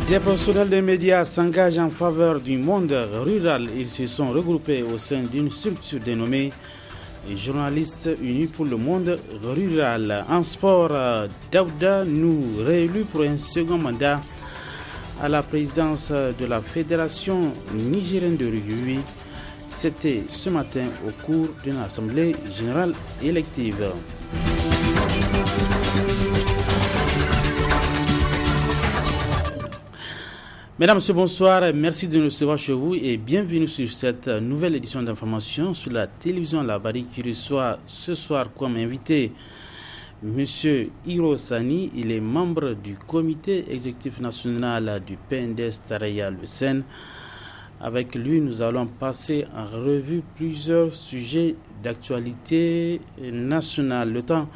Des professionnels des médias s'engagent en faveur du monde rural. Ils se sont regroupés au sein d'une structure dénommée Journalistes Unis pour le monde rural. En sport, Daouda Nou, réélu pour un second mandat à la présidence de la Fédération nigérienne de rugby. C'était ce matin au cours d'une assemblée générale élective. Mesdames, Messieurs, bonsoir. Merci de nous recevoir chez vous et bienvenue sur cette nouvelle édition d'information sur la télévision Labari qui reçoit ce soir comme invité Monsieur Hiro Sani. Il est membre du comité exécutif national du PNDS Taraya Le Sen. Avec lui, nous allons passer en revue plusieurs sujets d'actualité nationale. Le temps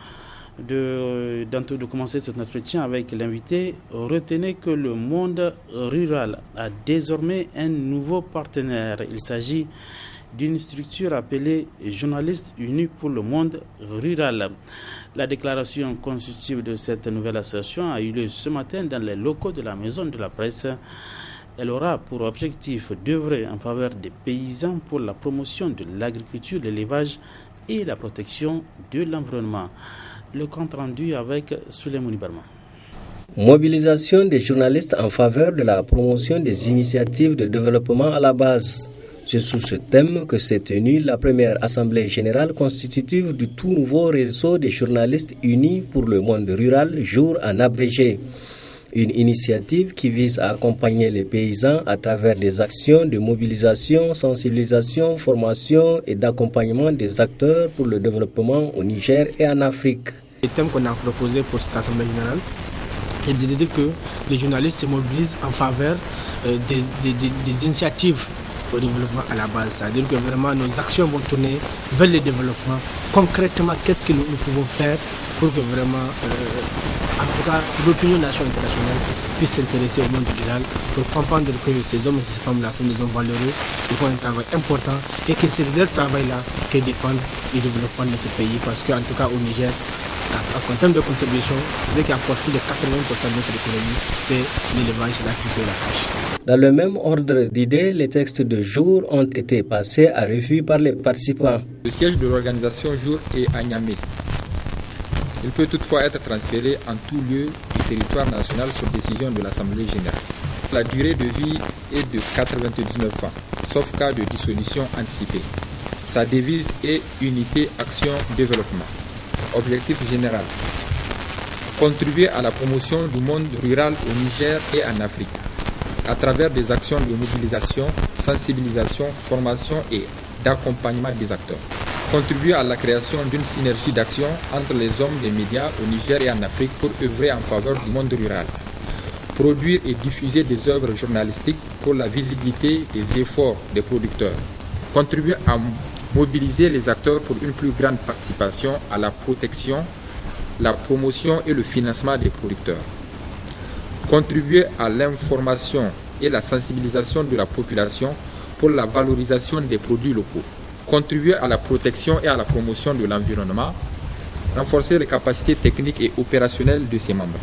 de commencer cet entretien avec l'invité, retenez que le monde rural a désormais un nouveau partenaire. Il s'agit d'une structure appelée Journalistes Unis pour le monde rural. La déclaration constitutive de cette nouvelle association a eu lieu ce matin dans les locaux de la Maison de la Presse. Elle aura pour objectif d'œuvrer en faveur des paysans pour la promotion de l'agriculture, l'élevage et la protection de l'environnement. Le compte rendu avec Souleymane Barma. Mobilisation des journalistes en faveur de la promotion des initiatives de développement à la base. C'est sous ce thème que s'est tenue la première assemblée générale constitutive du tout nouveau réseau des journalistes unis pour le monde rural, jour en abrégé. Une initiative qui vise à accompagner les paysans à travers des actions de mobilisation, sensibilisation, formation et d'accompagnement des acteurs pour le développement au Niger et en Afrique. Le thème qu'on a proposé pour cette assemblée générale est de dire que les journalistes se mobilisent en faveur des initiatives au développement à la base. C'est-à-dire que vraiment nos actions vont tourner vers le développement. Concrètement, qu'est-ce que nous pouvons faire pour que vraiment, en tout cas, l'opinion nationale et internationale puisse s'intéresser au monde rural pour comprendre que ces hommes et ces femmes-là sont des hommes valeureux, ils font un travail important et que c'est de leur travail-là que dépend le développement de notre pays. Parce qu'en tout cas, au Niger, en termes de contribution, c'est ce qui apporte plus de 80% de notre économie, c'est l'élevage, l'agriculture et la pêche. Dans le même ordre d'idées, les textes de jour ont été passés à revue par les participants. Le siège de l'organisation Jour est à Niamey. Il peut toutefois être transféré en tout lieu du territoire national sur décision de l'Assemblée générale. La durée de vie est de 99 ans, sauf cas de dissolution anticipée. Sa devise est Unité, Action, Développement. Objectif général: contribuer à la promotion du monde rural au Niger et en Afrique, à travers des actions de mobilisation, sensibilisation, formation et d'accompagnement des acteurs. Contribuer à la création d'une synergie d'action entre les hommes des médias au Niger et en Afrique pour œuvrer en faveur du monde rural. Produire et diffuser des œuvres journalistiques pour la visibilité des efforts des producteurs. Contribuer à mobiliser les acteurs pour une plus grande participation à la protection, la promotion et le financement des producteurs. Contribuer à l'information et la sensibilisation de la population pour la valorisation des produits locaux. Contribuer à la protection et à la promotion de l'environnement. Renforcer les capacités techniques et opérationnelles de ses membres.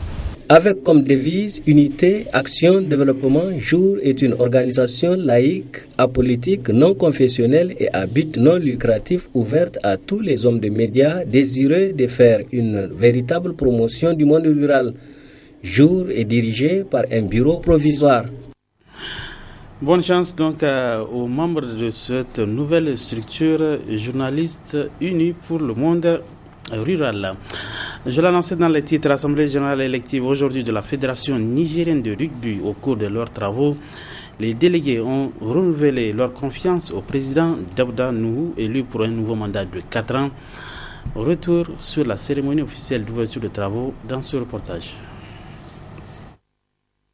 Avec comme devise Unité, Action, Développement, Jour est une organisation laïque, apolitique, non confessionnelle et à but non lucratif ouverte à tous les hommes de médias désireux de faire une véritable promotion du monde rural. Jour est dirigé par un bureau provisoire. Bonne chance donc aux membres de cette nouvelle structure Journalistes Unis pour le monde rural. Je l'annonçais dans les titres, Assemblée générale élective aujourd'hui de la Fédération nigérienne de rugby. Au cours de leurs travaux, les délégués ont renouvelé leur confiance au président Daouda Nou, élu pour un nouveau mandat de 4 ans. Retour sur la cérémonie officielle d'ouverture de travaux dans ce reportage.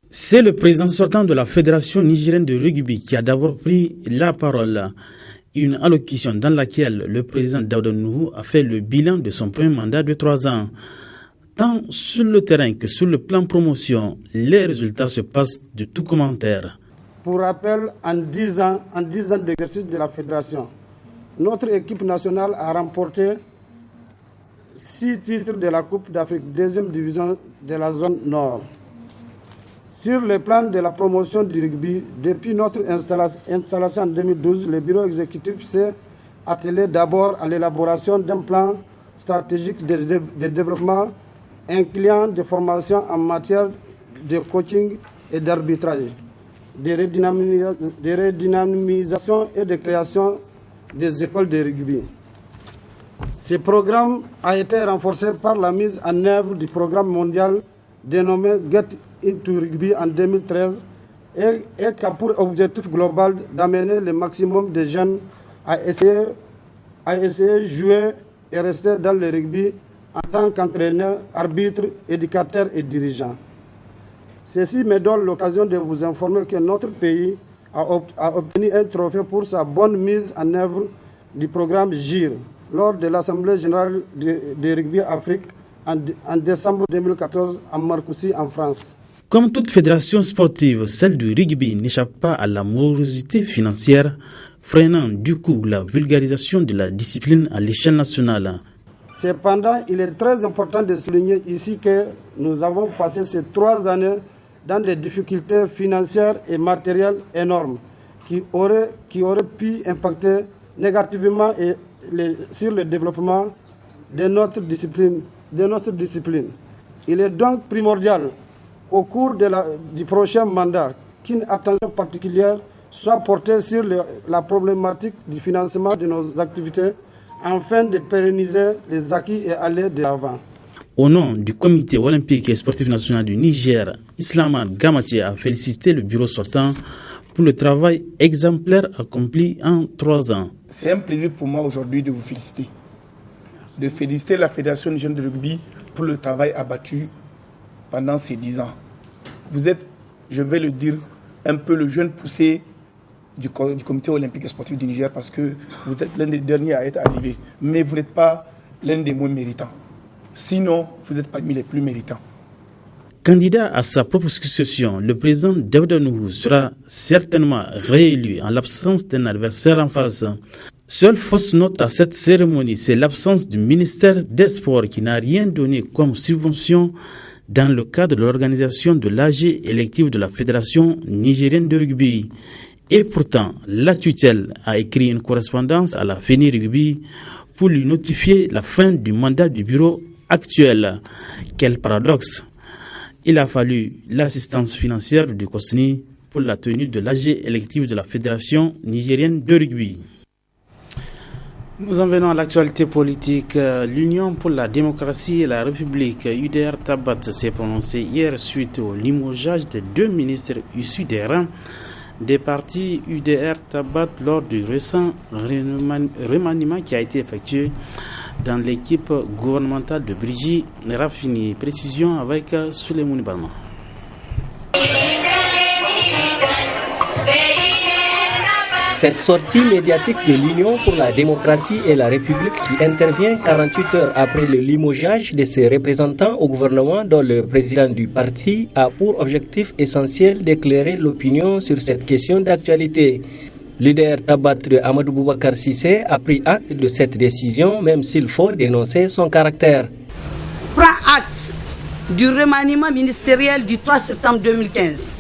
C'est le président sortant de la Fédération nigérienne de rugby qui a d'abord pris la parole. Une allocution dans laquelle le président Daouda Nou a fait le bilan de son premier mandat de 3 ans. Tant sur le terrain que sur le plan promotion, les résultats se passent de tout commentaire. Pour rappel, en 10 ans d'exercice de la Fédération, notre équipe nationale a remporté 6 titres de la Coupe d'Afrique, deuxième division de la zone nord. Sur le plan de la promotion du rugby, depuis notre installation en 2012, le bureau exécutif s'est attelé d'abord à l'élaboration d'un plan stratégique de développement incluant des formations en matière de coaching et d'arbitrage, de redynamisation et de création des écoles de rugby. Ce programme a été renforcé par la mise en œuvre du programme mondial dénommé Get into Rugby en 2013 et qui a pour objectif global d'amener le maximum de jeunes à essayer de jouer et rester dans le rugby en tant qu'entraîneur, arbitre, éducateur et dirigeant. Ceci me donne l'occasion de vous informer que notre pays a obtenu un trophée pour sa bonne mise en œuvre du programme GIR lors de l'Assemblée générale de rugby Afrique en décembre 2014 à Marcoussis en France. Comme toute fédération sportive, celle du rugby n'échappe pas à la morosité financière, freinant du coup la vulgarisation de la discipline à l'échelle nationale. Cependant, il est très important de souligner ici que nous avons passé ces 3 années dans des difficultés financières et matérielles énormes qui auraient pu impacter négativement sur le développement de notre discipline. Il est donc primordial qu'au cours du prochain mandat, qu'une attention particulière soit portée sur la problématique du financement de nos activités afin de pérenniser les acquis et aller de l'avant. Au nom du Comité olympique et sportif national du Niger, Islaman Gamache a félicité le bureau sortant pour le travail exemplaire accompli en 3 ans. C'est un plaisir pour moi aujourd'hui de vous féliciter. De féliciter la Fédération nigérienne de rugby pour le travail abattu pendant ces 10 ans. Vous êtes, je vais le dire, un peu le jeune poussé du Comité olympique et sportif du Niger parce que vous êtes l'un des derniers à être arrivé. Mais vous n'êtes pas l'un des moins méritants. Sinon, vous êtes parmi les plus méritants. Candidat à sa propre succession, le président Daouda Nuhu sera certainement réélu en l'absence d'un adversaire en face. Seule fausse note à cette cérémonie, c'est l'absence du ministère des Sports qui n'a rien donné comme subvention dans le cadre de l'organisation de l'AG élective de la Fédération nigérienne de rugby. Et pourtant, la tutelle a écrit une correspondance à la FENI Rugby pour lui notifier la fin du mandat du bureau actuel. Quel paradoxe! Il a fallu l'assistance financière du COSNI pour la tenue de l'AG élective de la Fédération nigérienne de rugby. Nous en venons à l'actualité politique. L'Union pour la démocratie et la République, UDR Tabat, s'est prononcée hier suite au limogeage des 2 ministres issus des rangs des partis UDR Tabat lors du récent remaniement qui a été effectué dans l'équipe gouvernementale de Brigitte Raffini. Précision avec Souleymane Balma. Cette sortie médiatique de l'Union pour la démocratie et la République qui intervient 48 heures après le limogeage de ses représentants au gouvernement dont le président du parti a pour objectif essentiel d'éclairer l'opinion sur cette question d'actualité. L'UDR Tabat de Amadou Boubacar Cissé a pris acte de cette décision même s'il faut dénoncer son caractère. Prend acte du remaniement ministériel du 3 septembre 2015.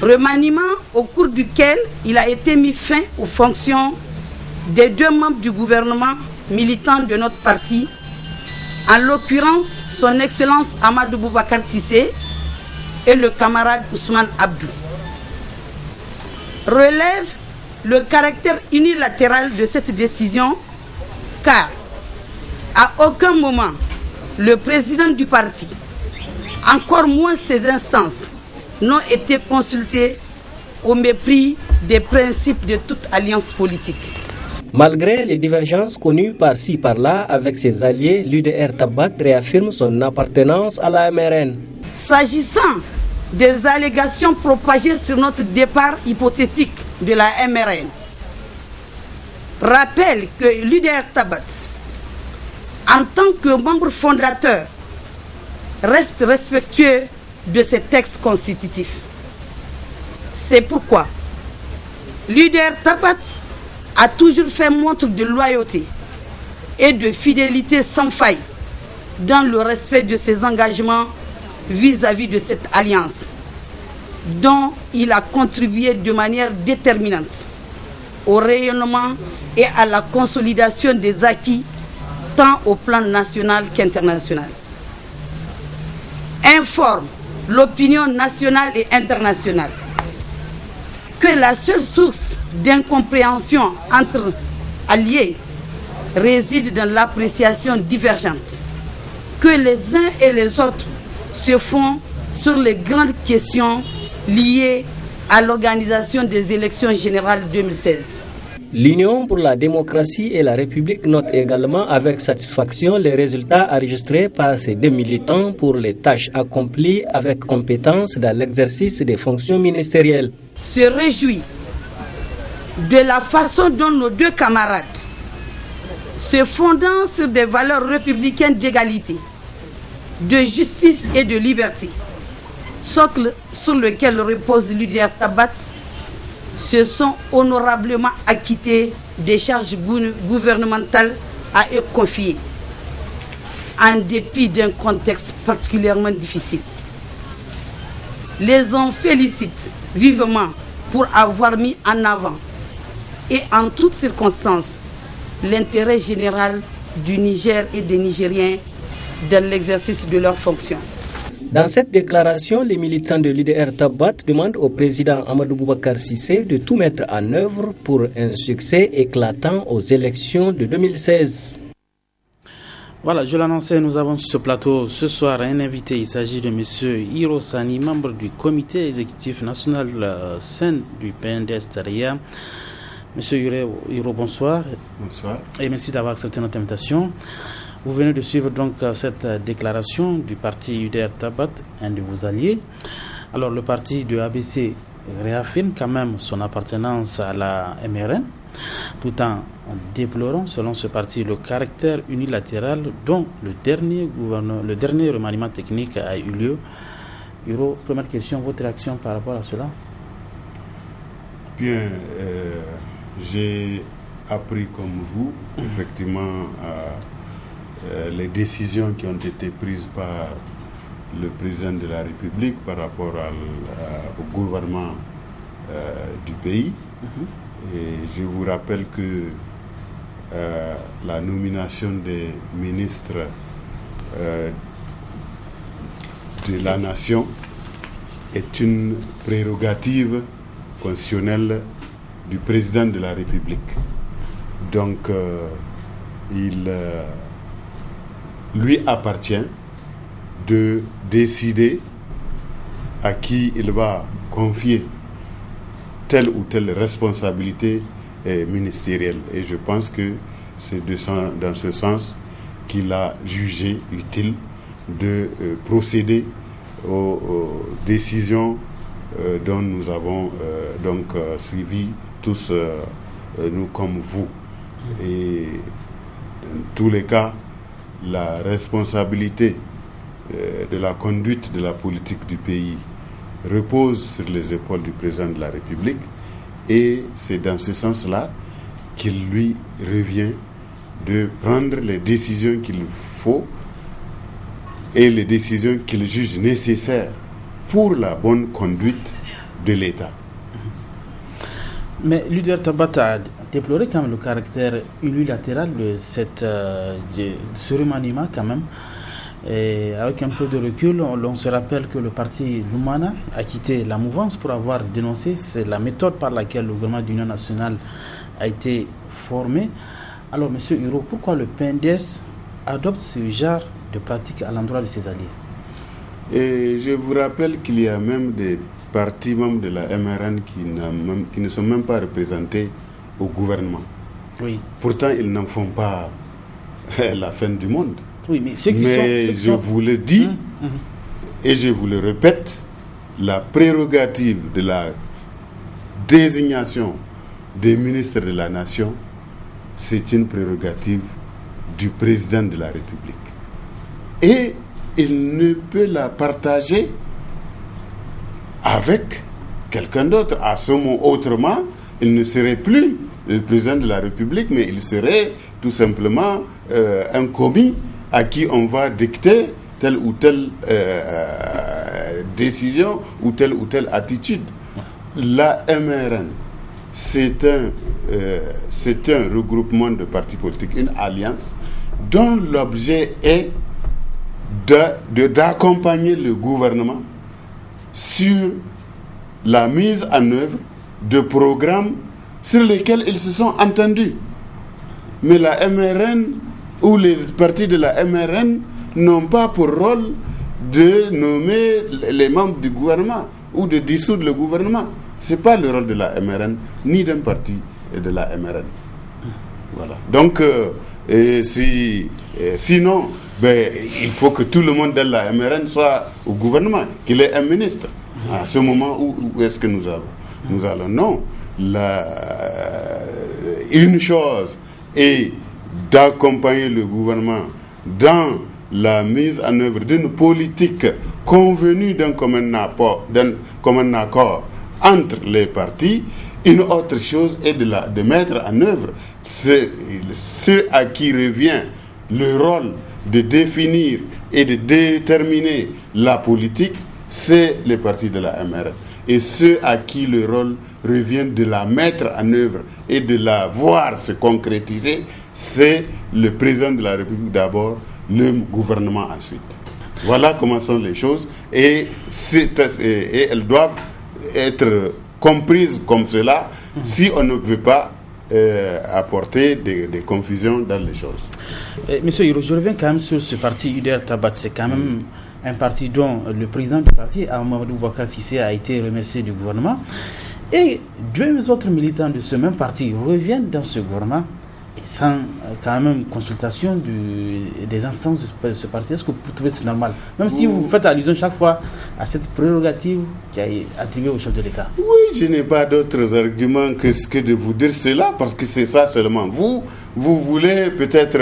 Remaniement au cours duquel il a été mis fin aux fonctions des 2 membres du gouvernement militants de notre parti, en l'occurrence son Excellence Amadou Boubacar Cissé et le camarade Ousmane Abdou. Relève le caractère unilatéral de cette décision car à aucun moment le président du parti, encore moins ses instances, n'ont été consultés au mépris des principes de toute alliance politique. Malgré les divergences connues par-ci par-là avec ses alliés, l'UDR Tabat réaffirme son appartenance à la MRN. S'agissant des allégations propagées sur notre départ hypothétique de la MRN, rappelle que l'UDR Tabat, en tant que membre fondateur, reste respectueux de ces textes constitutifs. C'est pourquoi l'UDR Tabat a toujours fait montre de loyauté et de fidélité sans faille dans le respect de ses engagements vis-à-vis de cette alliance. dont il a contribué de manière déterminante au rayonnement et à la consolidation des acquis tant au plan national qu'international. Informe l'opinion nationale et internationale que la seule source d'incompréhension entre alliés réside dans l'appréciation divergente que les uns et les autres se font sur les grandes questions liées à l'organisation des élections générales 2016. L'Union pour la démocratie et la République note également avec satisfaction les résultats enregistrés par ces deux militants pour les tâches accomplies avec compétence dans l'exercice des fonctions ministérielles. Se réjouit de la façon dont nos deux camarades, se fondant sur des valeurs républicaines d'égalité, de justice et de liberté, socle sur lequel repose l'UDR Tabat, se sont honorablement acquittés des charges gouvernementales à eux confiées, en dépit d'un contexte particulièrement difficile. Les en félicitent vivement pour avoir mis en avant et en toutes circonstances l'intérêt général du Niger et des Nigériens dans l'exercice de leurs fonctions. Dans cette déclaration, les militants de l'UDR Tabat demandent au président Amadou Boubacar Cissé de tout mettre en œuvre pour un succès éclatant aux élections de 2016. Voilà, je l'annonçais, nous avons sur ce plateau ce soir un invité. Il s'agit de M. Hiro Sani, membre du comité exécutif national SEN du PNDS-Taria. Monsieur Hiro, bonsoir. Bonsoir. Et merci d'avoir accepté notre invitation. Vous venez de suivre donc cette déclaration du parti UDR Tabat, un de vos alliés. Alors le parti de ABC réaffirme quand même son appartenance à la MRN, tout en déplorant, selon ce parti, le caractère unilatéral dont le dernier remaniement technique a eu lieu. Hiro, première question, votre réaction par rapport à cela? Bien, j'ai appris comme vous, effectivement, les décisions qui ont été prises par le président de la République par rapport au gouvernement du pays. Et je vous rappelle que la nomination des ministres de la nation est une prérogative constitutionnelle du président de la République. Donc, il lui appartient de décider à qui il va confier telle ou telle responsabilité ministérielle. Et je pense que c'est dans ce sens qu'il a jugé utile de procéder aux décisions dont nous avons suivi tous, nous comme vous. Et dans tous les cas, la responsabilité de la conduite de la politique du pays repose sur les épaules du président de la République, et c'est dans ce sens-là qu'il lui revient de prendre les décisions qu'il faut et les décisions qu'il juge nécessaires pour la bonne conduite de l'État. Mais l'UDR Tabat a déploré quand même le caractère unilatéral de ce remaniement quand même. Et avec un peu de recul, on se rappelle que le parti Lumana a quitté la mouvance pour avoir dénoncé la méthode par laquelle le gouvernement d'Union nationale a été formé. Alors, M. Hiro, pourquoi le PNDS adopte ce genre de pratique à l'endroit de ses alliés? Et je vous rappelle qu'il y a même des partis membres de la MRN qui ne sont même pas représentés au gouvernement. Oui. Pourtant, ils n'en font pas la fin du monde. Oui, mais je vous le dis et je vous le répète, la prérogative de la désignation des ministres de la nation, c'est une prérogative du président de la République. Et il ne peut la partager avec quelqu'un d'autre. À ce moment, autrement, il ne serait plus le président de la République, mais il serait tout simplement un commis à qui on va dicter telle ou telle décision ou telle attitude. La MRN, c'est un regroupement de partis politiques, une alliance dont l'objet est d'accompagner le gouvernement sur la mise en œuvre de programmes sur lesquels ils se sont entendus. Mais la MRN ou les partis de la MRN n'ont pas pour rôle de nommer les membres du gouvernement ou de dissoudre le gouvernement. Ce n'est pas le rôle de la MRN ni d'un parti de la MRN. Voilà. Donc, sinon, il faut que tout le monde de la MRN soit au gouvernement, qu'il ait un ministre. À ce moment, où est-ce que nous allons? Nous allons, non. Une chose est d'accompagner le gouvernement dans la mise en œuvre d'une politique convenue d'un commun accord entre les partis. Une autre chose est de mettre en œuvre ce à qui revient le rôle de définir et de déterminer la politique, c'est les partis de la MRN. Et ceux à qui le rôle revient de la mettre en œuvre et de la voir se concrétiser, c'est le président de la République d'abord, le gouvernement ensuite. Voilà comment sont les choses et elles doivent être comprises comme cela si on ne veut pas apporter des confusions dans les choses. Monsieur Hiro, je reviens quand même sur ce parti UDR Tabat. C'est quand même un parti dont le président du parti, Amadou Boubacar Cissé, a été remercié du gouvernement. Et deux autres militants de ce même parti reviennent dans ce gouvernement sans quand même consultation des instances de ce parti. Est-ce que vous trouvez c'est normal? Même si vous faites allusion chaque fois à cette prérogative qui est attribuée au chef de l'État. Oui, je n'ai pas d'autres arguments que de vous dire cela, parce que c'est ça seulement. Vous voulez peut-être...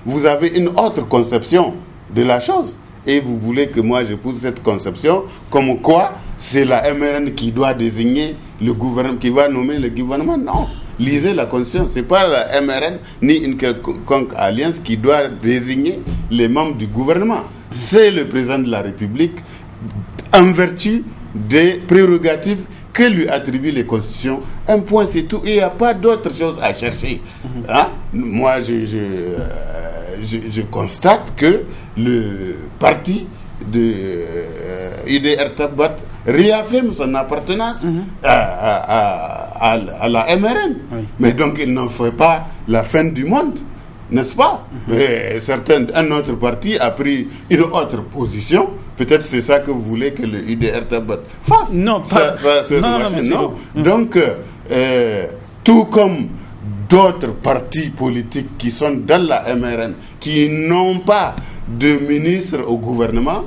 vous avez une autre conception de la chose. Et vous voulez que moi je pousse cette conception comme quoi c'est la MRN qui doit désigner le gouvernement, qui va nommer le gouvernement. Non. Lisez la Constitution, ce n'est pas la MRN ni une quelconque alliance qui doit désigner les membres du gouvernement. C'est le président de la République en vertu des prérogatives que lui attribuent les constitutions. Un point, c'est tout. Il n'y a pas d'autre chose à chercher. Hein? Moi, je constate que le parti de UDR Tabat réaffirme son appartenance à la MRN. Oui. Mais donc il n'en fait pas la fin du monde, n'est-ce pas? Un autre parti a pris une autre position. Peut-être c'est ça que vous voulez que le UDR Tabat fasse. Non, non. Donc, tout comme d'autres partis politiques qui sont dans la MRN, qui n'ont pas de ministre au gouvernement,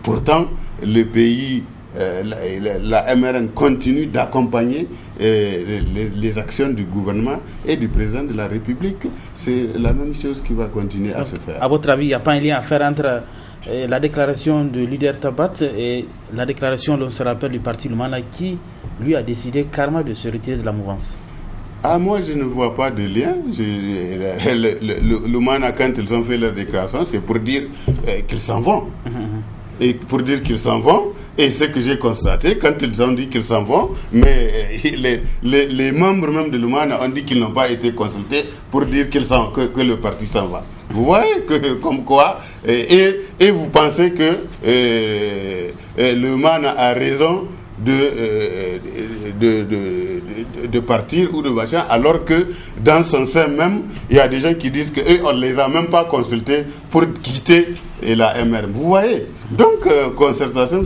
pourtant le pays, la MRN continue d'accompagner les actions du gouvernement et du président de la République. C'est la même chose qui va continuer à se faire. À votre avis, il n'y a pas un lien à faire entre la déclaration de l'UDR Tabat et la déclaration, on se rappelle, du parti Lumana qui, lui, a décidé carrément de se retirer de la mouvance? Moi, je ne vois pas de lien. Le Mana, quand ils ont fait leur déclaration, c'est pour dire qu'ils s'en vont. Et pour dire qu'ils s'en vont, et ce que j'ai constaté, quand ils ont dit qu'ils s'en vont, mais les membres même de l'Umana ont dit qu'ils n'ont pas été consultés pour dire que le parti s'en va. Vous voyez comme quoi, et vous pensez que l'Umana a raison de partir ou de machin, alors que dans son sein même, il y a des gens qui disent qu'eux, on ne les a même pas consultés pour quitter la MR. Vous voyez? Donc, concertation,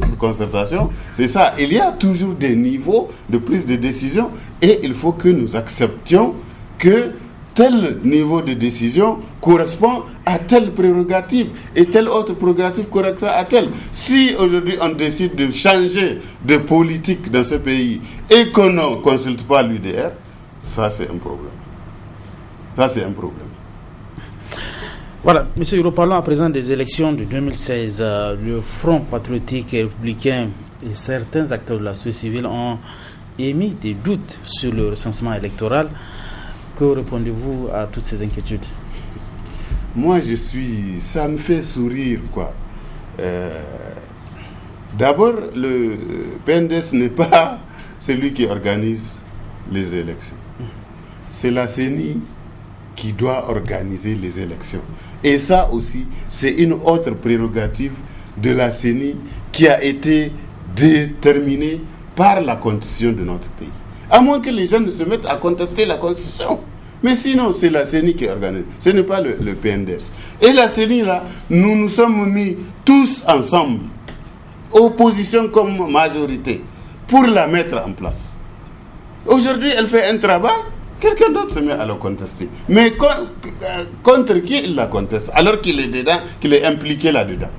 c'est ça. Il y a toujours des niveaux de prise de décision et il faut que nous acceptions que tel niveau de décision correspond à telle prérogative et telle autre prérogative correspond à telle. Si aujourd'hui on décide de changer de politique dans ce pays et qu'on ne consulte pas l'UDR, ça c'est un problème. Voilà, monsieur Hiro, parlons à présent des élections de 2016. Le Front patriotique et républicain et certains acteurs de la société civile ont émis des doutes sur le recensement électoral. Que répondez-vous à toutes ces inquiétudes? Moi, ça me fait sourire, quoi. D'abord, le PNDS n'est pas celui qui organise les élections. C'est la CENI qui doit organiser les élections. Et ça aussi, c'est une autre prérogative de la CENI qui a été déterminée par la Constitution de notre pays. À moins que les gens ne se mettent à contester la Constitution. Mais sinon, c'est la CENI qui organise. Ce n'est pas le PNDS. Et la CENI, là, nous nous sommes mis tous ensemble, opposition comme majorité, pour la mettre en place. Aujourd'hui, elle fait un travail, quelqu'un d'autre se met à le contester. Mais contre qui il la conteste, alors qu'il est dedans, qu'il est impliqué là-dedans.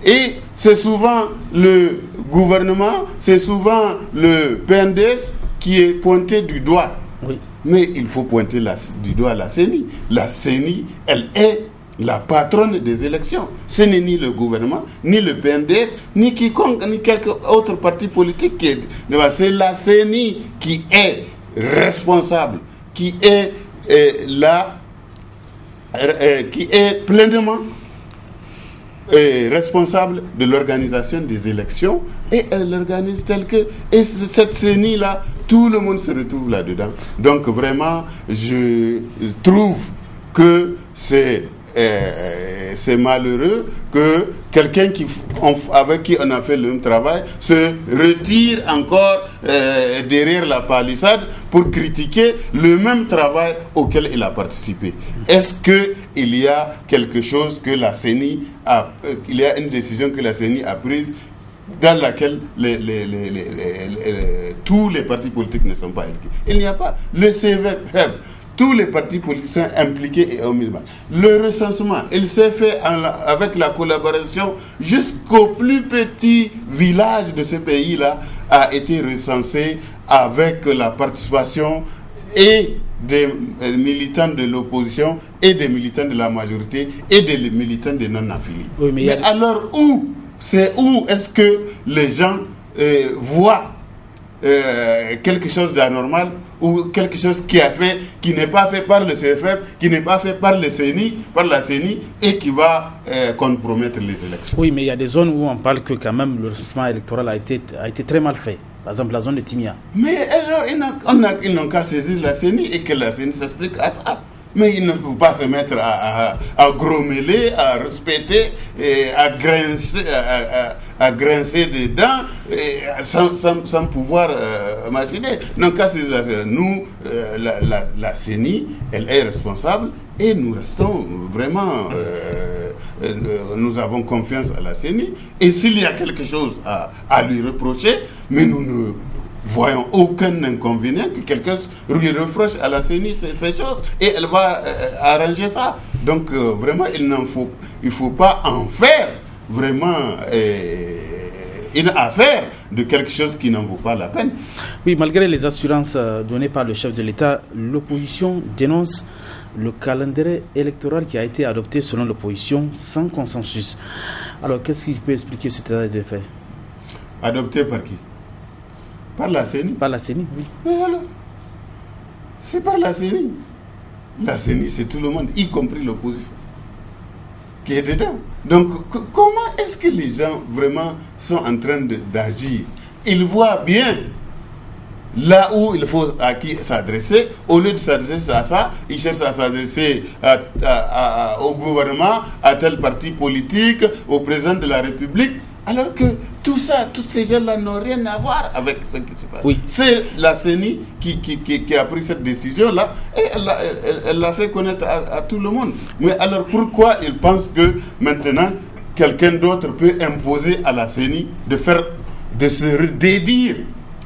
Et c'est souvent le gouvernement, c'est souvent le PNDS qui est pointé du doigt. Oui. Mais il faut pointer du doigt la CENI. La CENI, elle est la patronne des élections. Ce n'est ni le gouvernement, ni le PNDS, ni quiconque, ni quelque autre parti politique qui est. C'est la CENI qui est responsable, qui est qui est pleinement responsable de l'organisation des élections, et elle l'organise telle que, et cette CENI là, tout le monde se retrouve là-dedans. Donc vraiment, je trouve que c'est malheureux que quelqu'un avec qui on a fait le même travail se retire encore derrière la palissade pour critiquer le même travail auquel il a participé. Est-ce qu'il y a quelque chose que la CENI il y a une décision que la CENI a prise dans laquelle tous les partis politiques ne sont pas impliqués? Il n'y a pas. Le CVEP, tous les partis politiques sont impliqués et au minimum. Le recensement, il s'est fait avec la collaboration jusqu'au plus petit village de ce pays-là, a été recensé avec la participation et des militants de l'opposition et des militants de la majorité et des militants des non-affiliés. Oui, mais alors où est-ce que les gens voient quelque chose d'anormal ou quelque chose qui n'est pas fait par le CFF, qui n'est pas fait par la CENI et qui va compromettre les élections. Oui, mais il y a des zones où on parle que quand même le recensement électoral a été très mal fait. Par exemple, la zone de Timia. Mais alors, ils n'ont qu'à saisir la CENI et que la CENI s'explique à ça. Mais ils ne peuvent pas se mettre à grommeler, à respecter, à grincer des dents sans pouvoir machiner. Donc, nous, la CENI, elle est responsable et nous restons vraiment... nous avons confiance à la CENI. Et s'il y a quelque chose à lui reprocher, mais nous ne voyons aucun inconvénient que quelqu'un lui reproche à la CENI ces choses et elle va arranger ça. Donc vraiment, il ne faut pas en faire vraiment une affaire de quelque chose qui n'en vaut pas la peine. Oui, malgré les assurances données par le chef de l'État, l'opposition dénonce le calendrier électoral qui a été adopté selon l'opposition sans consensus. Alors, qu'est-ce qui peut expliquer cet état de fait? Adopté par qui? Par la CENI. Par la CENI, oui. Mais alors, c'est par la CENI. La CENI, c'est tout le monde, y compris l'opposition, qui est dedans. Donc, comment est-ce que les gens vraiment sont en train d'agir? Ils voient bien là où il faut à qui s'adresser. Au lieu de s'adresser à ça, ils cherchent à s'adresser au gouvernement, à tel parti politique, au président de la République. Alors que tout ça, tous ces gens-là n'ont rien à voir avec ce qui se passe. Oui. C'est la CENI qui a pris cette décision-là et elle l'a fait connaître à tout le monde. Mais alors pourquoi ils pensent que maintenant quelqu'un d'autre peut imposer à la CENI de se dédire,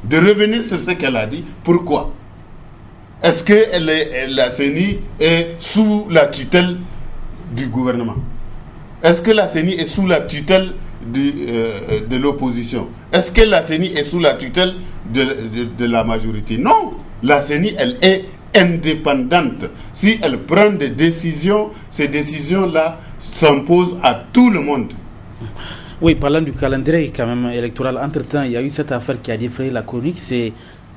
de revenir sur ce qu'elle a dit? Pourquoi? Est-ce que la CENI est sous la tutelle du gouvernement? Est-ce que la CENI est sous la tutelle de l'opposition? Est-ce que la CENI est sous la tutelle de la majorité? Non, la CENI, elle est indépendante. Si elle prend des décisions, ces décisions-là s'imposent à tout le monde. Oui, parlant du calendrier quand même électoral, entre-temps, il y a eu cette affaire qui a défrayé la chronique, c'est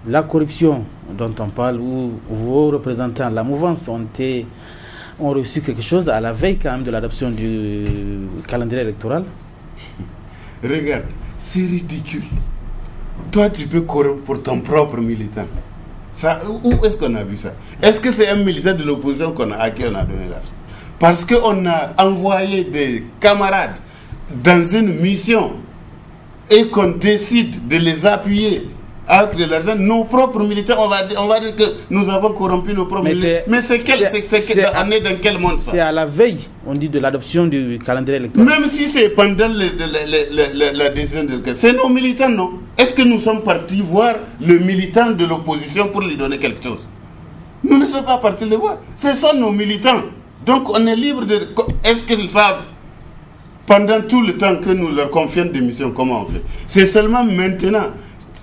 la corruption dont on parle, où vos représentants, la mouvance, ont été ont reçu quelque chose à la veille quand même de l'adoption du calendrier électoral. Regarde, c'est ridicule. Toi, tu peux corrompre pour ton propre militant. Ça, où est-ce qu'on a vu ça? Est-ce que c'est un militant de l'opposition à qui on a donné l'argent? Parce qu'on a envoyé des camarades dans une mission et qu'on décide de les appuyer avec de l'argent, nos propres militaires, on va dire que nous avons corrompu nos propres militaires. Mais on est dans quel monde ça? C'est à la veille, on dit, de l'adoption du calendrier électoral. Même si c'est pendant la décision de... C'est nos militants, non? Est-ce que nous sommes partis voir le militant de l'opposition pour lui donner quelque chose? Nous ne sommes pas partis le voir. Ce sont nos militants. Donc on est libre de... Est-ce qu'ils savent pendant tout le temps que nous leur confions des missions, comment on fait? C'est seulement maintenant.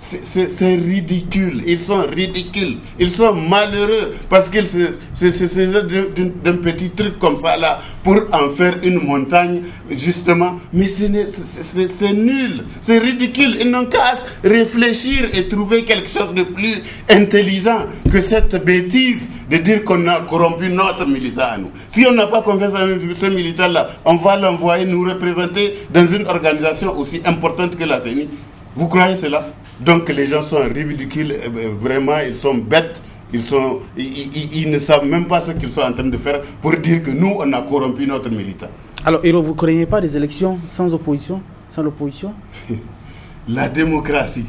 C'est ridicule. Ils sont ridicules. Ils sont malheureux parce qu'ils se d'un petit truc comme ça là pour en faire une montagne justement. Mais c'est nul. C'est ridicule. Ils n'ont qu'à réfléchir et trouver quelque chose de plus intelligent que cette bêtise de dire qu'on a corrompu notre militant à nous. Si on n'a pas confiance en ce militant là, on va l'envoyer nous représenter dans une organisation aussi importante que la CENI. Vous croyez cela? Donc les gens sont ridicules, vraiment, ils sont bêtes, ils ne savent même pas ce qu'ils sont en train de faire pour dire que nous, on a corrompu notre militant. Alors, Hiro, vous ne craignez pas des élections sans opposition, sans l'opposition? La démocratie,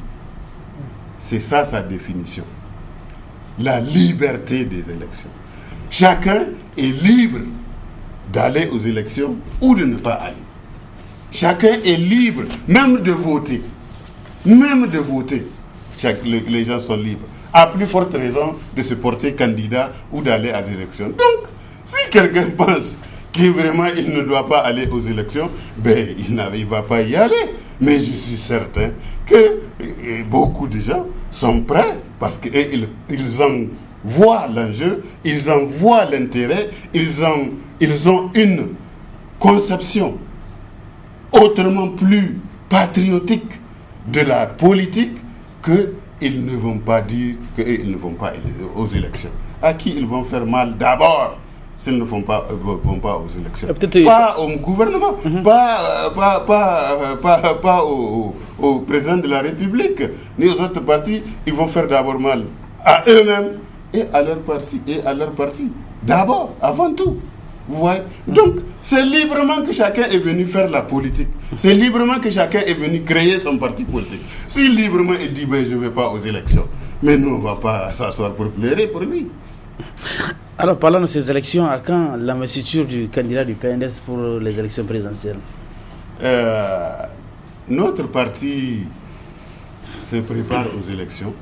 c'est ça sa définition. La liberté des élections. Chacun est libre d'aller aux élections ou de ne pas aller. Chacun est libre même de voter. Même de voter, les gens sont libres. À plus forte raison de se porter candidat ou d'aller à des élections. Donc, si quelqu'un pense que vraiment il ne doit pas aller aux élections, ben il ne va pas y aller. Mais je suis certain que beaucoup de gens sont prêts parce qu'ils en voient l'enjeu, ils en voient l'intérêt, ils ont une conception autrement plus patriotique de la politique qu'ils ne vont pas dire qu'ils ne vont pas aux élections. À qui ils vont faire mal d'abord s'ils ne vont pas aux élections? Pas au gouvernement, pas au président de la République, ni aux autres partis. Ils vont faire d'abord mal à eux-mêmes et à leur parti. D'abord, avant tout. Vous voyez? Donc, c'est librement que chacun est venu faire la politique. C'est librement que chacun est venu créer son parti politique. Si librement il dit ben, je ne vais pas aux élections, mais nous, on ne va pas s'asseoir pour pleurer pour lui. Alors, parlons de ces élections, à quand l'investiture du candidat du PNDS pour les élections présidentielles? Notre parti se prépare aux élections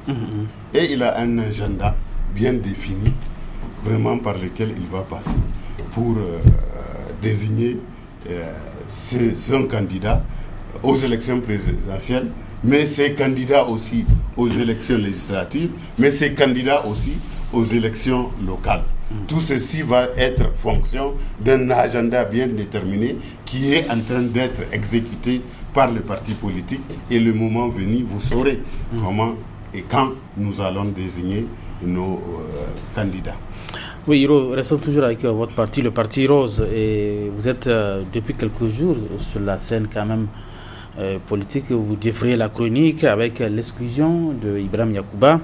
et il a un agenda bien défini, vraiment par lequel il va passer pour désigner son candidat aux élections présidentielles, mais ses candidats aussi aux élections législatives, mais ses candidats aussi aux élections locales. Tout ceci va être fonction d'un agenda bien déterminé qui est en train d'être exécuté par le parti politique et le moment venu, vous saurez comment et quand nous allons désigner nos candidats. Oui, Hiro, restons toujours avec votre parti, le Parti Rose, et vous êtes depuis quelques jours sur la scène quand même politique. Vous défrayez la chronique avec l'exclusion de Ibrahim Yacouba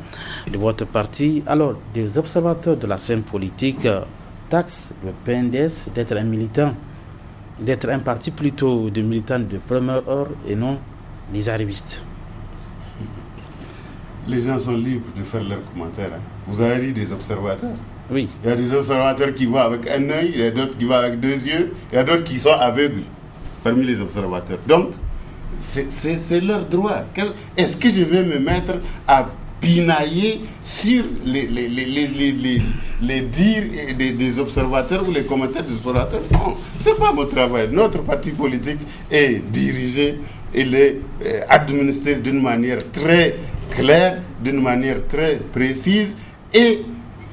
de votre parti. Alors, des observateurs de la scène politique taxent le PNDS d'être un militant, d'être un parti plutôt de militants de première heure et non des arrivistes. Les gens sont libres de faire leurs commentaires. Hein. Vous avez dit des observateurs. Oui. Il y a des observateurs qui voient avec un œil, il y a d'autres qui voient avec deux yeux, il y a d'autres qui sont aveugles parmi les observateurs. Donc, c'est leur droit. Est-ce que je vais me mettre à pinailler sur les dires des observateurs ou les commentaires des observateurs? Non, ce n'est pas mon travail. Notre parti politique est dirigé, il est administré d'une manière très claire, d'une manière très précise, et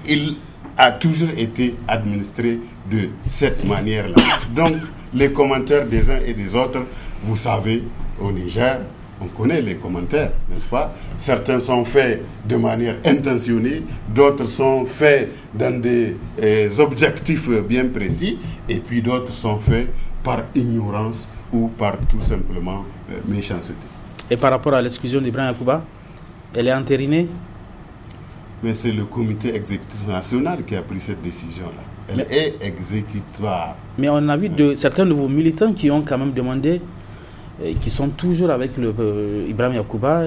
il a toujours été administré de cette manière-là. Donc, les commentaires des uns et des autres, vous savez, au Niger, On connaît les commentaires, n'est-ce pas? Certains sont faits de manière intentionnée, d'autres sont faits dans des objectifs bien précis, et puis d'autres sont faits par ignorance ou par tout simplement méchanceté. Et par rapport à l'exclusion d'Ibrahim Yacouba, elle est entérinée? Mais c'est le comité exécutif national qui a pris cette décision-là. Elle est exécutoire. Mais on a vu certains de vos militants qui ont quand même demandé, qui sont toujours avec Ibrahim Yacouba.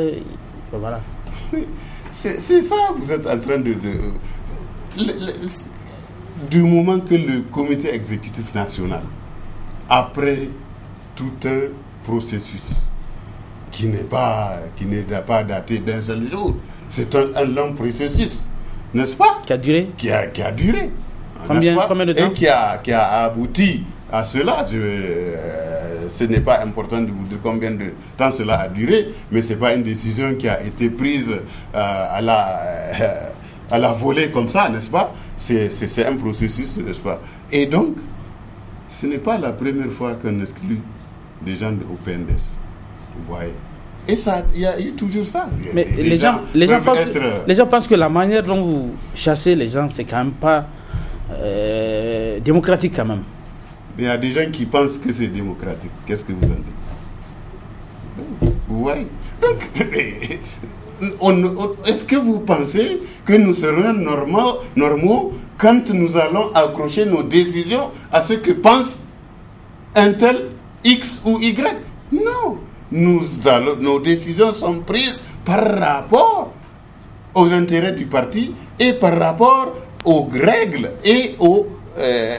Voilà. C'est ça, vous êtes en train de du moment que le comité exécutif national, après tout un processus qui n'est pas daté d'un seul jour, c'est un long processus, n'est-ce pas? Qui a duré? Qui a duré. Combien de temps? Et qui a abouti à cela. Ce n'est pas important de vous dire combien de temps cela a duré, mais ce n'est pas une décision qui a été prise à la volée comme ça, n'est-ce pas? C'est un processus, n'est-ce pas? Et donc, ce n'est pas la première fois qu'on exclut des gens au PNDS. Vous voyez? Et ça, il y a eu toujours ça. Mais les gens pensent que la manière dont vous chassez les gens, c'est quand même pas démocratique quand même. Mais il y a des gens qui pensent que c'est démocratique. Qu'est-ce que vous en dites? Vous voyez? Donc, est-ce que vous pensez que nous serons normaux quand nous allons accrocher nos décisions à ce que pense un tel X ou Y? Non. Nos décisions sont prises par rapport aux intérêts du parti et par rapport aux règles et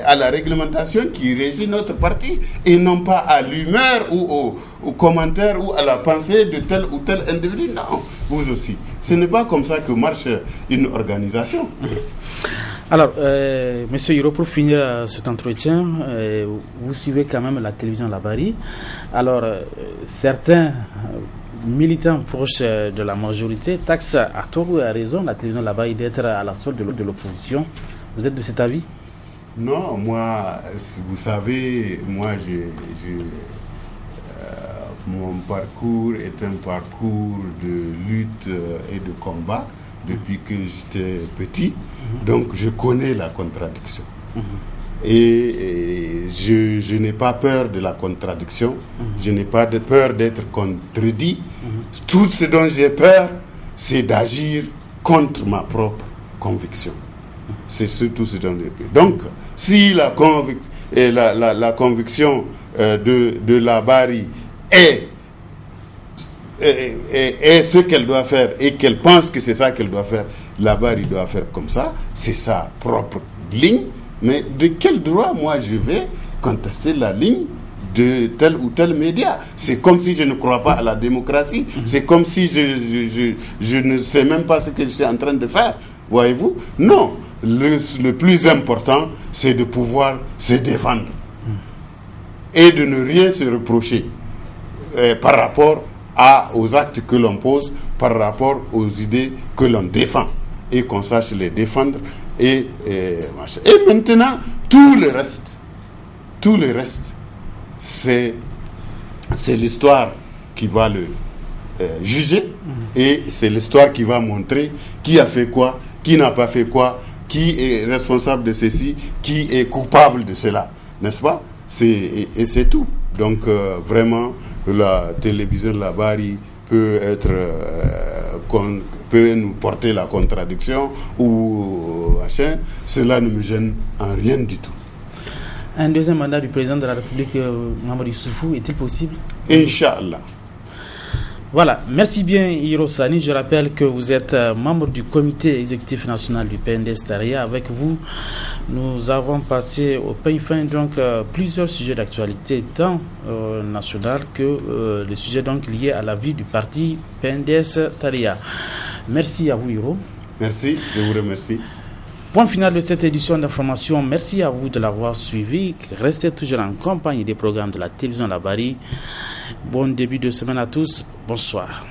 à la réglementation qui régit notre parti, et non pas à l'humeur ou aux commentaires ou à la pensée de tel ou tel individu. Non, vous aussi. Ce n'est pas comme ça que marche une organisation. Alors, Monsieur Hiro, pour finir cet entretien, vous suivez quand même la télévision Labari. Alors, certains militants proches de la majorité taxent à tort ou à raison la télévision Labari d'être à la solde de l'opposition. Vous êtes de cet avis? Non, moi, vous savez, mon parcours est un parcours de lutte et de combat depuis que j'étais petit. Donc, je connais la contradiction. Et je n'ai pas peur de la contradiction. Je n'ai pas peur d'être contredit. Tout ce dont j'ai peur, c'est d'agir contre ma propre conviction. C'est surtout ce dont j'ai peur. Donc, si la conviction de Labari est ce qu'elle doit faire et qu'elle pense que c'est ça qu'elle doit faire, Labari doit faire comme ça, c'est sa propre ligne. Mais de quel droit, moi, je vais contester la ligne de tel ou tel média? C'est comme si je ne crois pas à la démocratie. C'est comme si je ne sais même pas ce que je suis en train de faire. Voyez-vous? Non. Le plus important, c'est de pouvoir se défendre et de ne rien se reprocher par rapport aux actes que l'on pose, par rapport aux idées que l'on défend, et qu'on sache les défendre. Et maintenant, tout le reste, c'est l'histoire qui va le juger, et c'est l'histoire qui va montrer qui a fait quoi, qui n'a pas fait quoi, qui est responsable de ceci, qui est coupable de cela, n'est-ce pas? Et c'est tout. Donc vraiment, la télévision Labari peut nous porter la contradiction ou machin. Cela ne me gêne en rien du tout. Un deuxième mandat du président de la République, Mamadou Issoufou, est-il possible? Inch'Allah. Voilà, merci bien Hiro Sani. Je rappelle que vous êtes membre du comité exécutif national du PNDS Taria. Avec vous, nous avons passé au peigne fin donc plusieurs sujets d'actualité tant national que les sujets donc liés à la vie du parti PNDS Taria. Merci à vous Hiro. Merci, je vous remercie. Point final de cette édition d'information. Merci à vous de l'avoir suivi. Restez toujours en compagnie des programmes de la télévision Labari. Bon début de semaine à tous. Bonsoir.